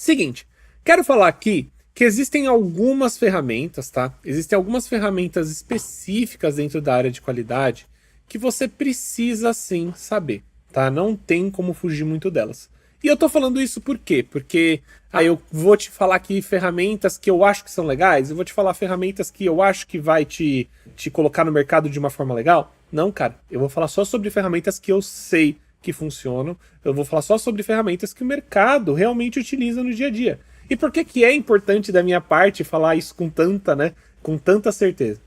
Seguinte, quero falar aqui que existem algumas ferramentas, tá? Existem algumas ferramentas específicas dentro da área de qualidade que você precisa sim saber, tá? Não tem como fugir muito delas. E eu tô falando isso por quê? Porque eu vou te falar aqui ferramentas que eu acho que são legais, eu vou te falar ferramentas que eu acho que vai te colocar no mercado de uma forma legal. Não, cara, eu vou falar só sobre ferramentas que eu sei que funcionam, eu vou falar só sobre ferramentas que o mercado realmente utiliza no dia a dia. E por que que é importante da minha parte falar isso com tanta certeza?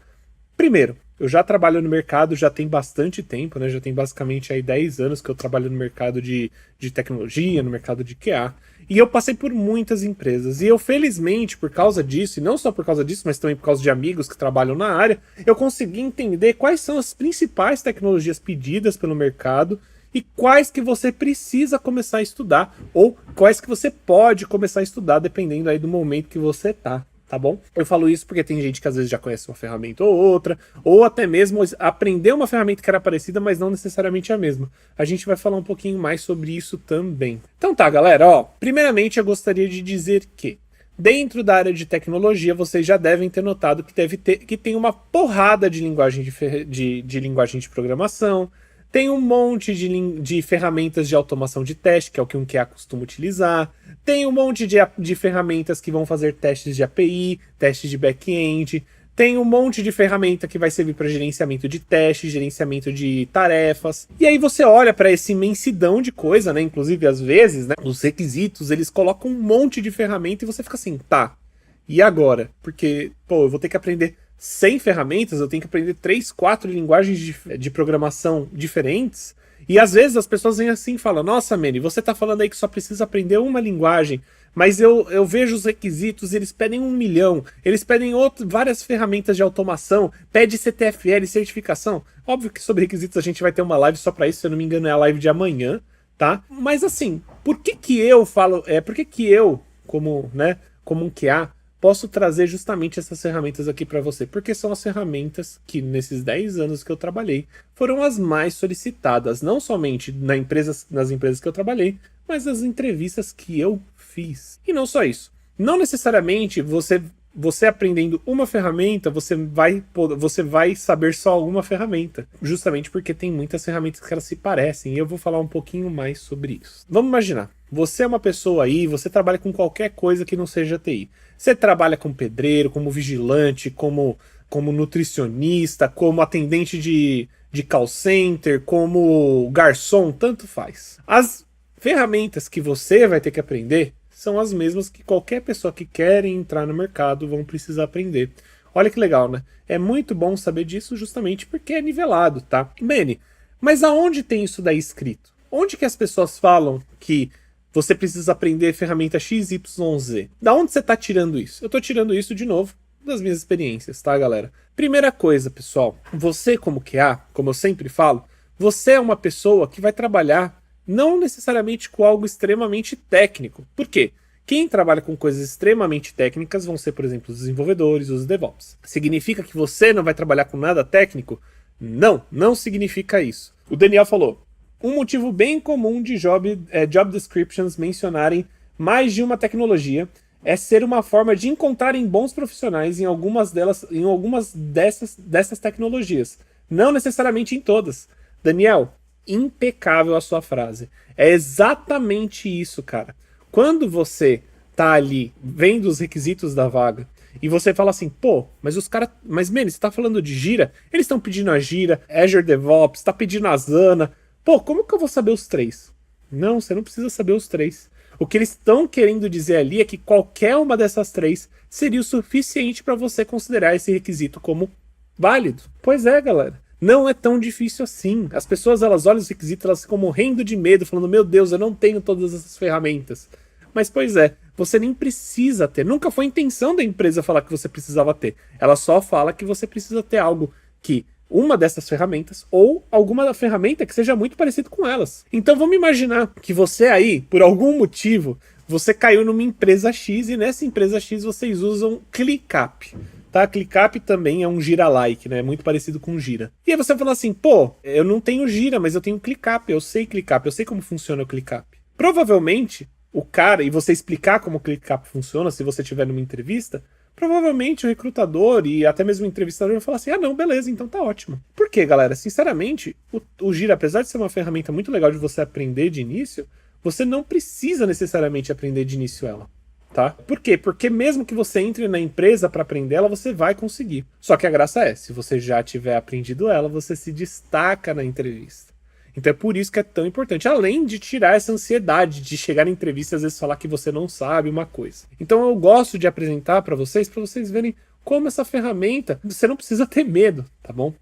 Primeiro, eu já trabalho no mercado já tem bastante tempo, né? Já tem basicamente aí 10 anos que eu trabalho no mercado de tecnologia, no mercado de QA. E eu passei por muitas empresas. E eu, felizmente, por causa disso, e não só por causa disso, mas também por causa de amigos que trabalham na área, eu consegui entender quais são as principais tecnologias pedidas pelo mercado e quais que você precisa começar a estudar, ou quais que você pode começar a estudar, dependendo aí do momento que você tá bom? Eu falo isso porque tem gente que às vezes já conhece uma ferramenta ou outra, ou até mesmo aprendeu uma ferramenta que era parecida, mas não necessariamente a mesma. A gente vai falar um pouquinho mais sobre isso também. Então tá, galera, ó, primeiramente eu gostaria de dizer que dentro da área de tecnologia, vocês já devem ter notado que tem uma porrada de linguagem de linguagem de programação, tem um monte de ferramentas de automação de teste, que é o que um QA costuma utilizar. Tem um monte de ferramentas que vão fazer testes de API, testes de back-end. Tem um monte de ferramenta que vai servir para gerenciamento de testes, gerenciamento de tarefas. E aí você olha para essa imensidão de coisa, né? Inclusive, às vezes, né, os requisitos, eles colocam um monte de ferramenta e você fica assim, tá, e agora? Porque, pô, eu vou ter que aprender 100 ferramentas, eu tenho que aprender 3, 4 linguagens de programação diferentes. E às vezes as pessoas vêm assim e falam, nossa, Manny, você tá falando aí que só precisa aprender uma linguagem, mas eu vejo os requisitos, eles pedem 1 milhão, eles pedem várias ferramentas de automação, pede CTFL, certificação. Óbvio que sobre requisitos a gente vai ter uma live só pra isso, se eu não me engano é a live de amanhã, tá? Mas assim, por que eu, como um QA, posso trazer justamente essas ferramentas aqui para você? Porque são as ferramentas que, nesses 10 anos que eu trabalhei, foram as mais solicitadas, não somente nas empresas que eu trabalhei, mas nas entrevistas que eu fiz. E não só isso. Não necessariamente você aprendendo uma ferramenta, você vai saber só uma ferramenta. Justamente porque tem muitas ferramentas que elas se parecem, e eu vou falar um pouquinho mais sobre isso. Vamos imaginar, você é uma pessoa aí, você trabalha com qualquer coisa que não seja TI. Você trabalha como pedreiro, como vigilante, como nutricionista, como atendente de call center, como garçom, tanto faz. As ferramentas que você vai ter que aprender são as mesmas que qualquer pessoa que quer entrar no mercado vão precisar aprender. Olha que legal, né? É muito bom saber disso justamente porque é nivelado, tá? Manny, mas aonde tem isso daí escrito? Onde que as pessoas falam que você precisa aprender ferramenta XYZ? Da onde você está tirando isso? Eu estou tirando isso, de novo, das minhas experiências, tá, galera? Primeira coisa, pessoal, você como QA, como eu sempre falo, você é uma pessoa que vai trabalhar não necessariamente com algo extremamente técnico. Por quê? Quem trabalha com coisas extremamente técnicas vão ser, por exemplo, os desenvolvedores, os DevOps. Significa que você não vai trabalhar com nada técnico? Não, não significa isso. O Daniel falou, um motivo bem comum de job descriptions mencionarem mais de uma tecnologia é ser uma forma de encontrarem bons profissionais em algumas dessas tecnologias. Não necessariamente em todas. Daniel, impecável a sua frase. É exatamente isso, cara. Quando você tá ali vendo os requisitos da vaga e você fala assim, pô, mas Manny, você tá falando de Gira? Eles estão pedindo a Gira, Azure DevOps, tá pedindo a Asana. Pô, como que eu vou saber os 3? Não, você não precisa saber os 3. O que eles estão querendo dizer ali é que qualquer uma dessas 3 seria o suficiente para você considerar esse requisito como válido. Pois é, galera. Não é tão difícil assim. As pessoas, elas olham os requisitos, elas ficam morrendo de medo, falando, meu Deus, eu não tenho todas essas ferramentas. Mas, pois é, você nem precisa ter. Nunca foi a intenção da empresa falar que você precisava ter. Ela só fala que você precisa ter algo que uma dessas ferramentas ou alguma ferramenta que seja muito parecido com elas. Então vamos imaginar que você aí, por algum motivo, você caiu numa empresa X e nessa empresa X vocês usam ClickUp. Tá? ClickUp também é um Gira-like, né? Muito parecido com Gira. E aí você fala assim, pô, eu não tenho Gira, mas eu tenho ClickUp, eu sei ClickUp, eu sei como funciona o ClickUp. Provavelmente, o cara, e você explicar como o ClickUp funciona, se você tiver numa entrevista, provavelmente o recrutador e até mesmo o entrevistador vai falar assim, ah não, beleza, então tá ótimo. Por quê, galera? Sinceramente, o Gira, apesar de ser uma ferramenta muito legal de você aprender de início, você não precisa necessariamente aprender de início ela. Tá? Por quê? Porque mesmo que você entre na empresa para aprender ela, você vai conseguir. Só que a graça é, se você já tiver aprendido ela, você se destaca na entrevista. Então é por isso que é tão importante. Além de tirar essa ansiedade de chegar na entrevista e às vezes falar que você não sabe uma coisa. Então eu gosto de apresentar para vocês verem como essa ferramenta, você não precisa ter medo, tá bom?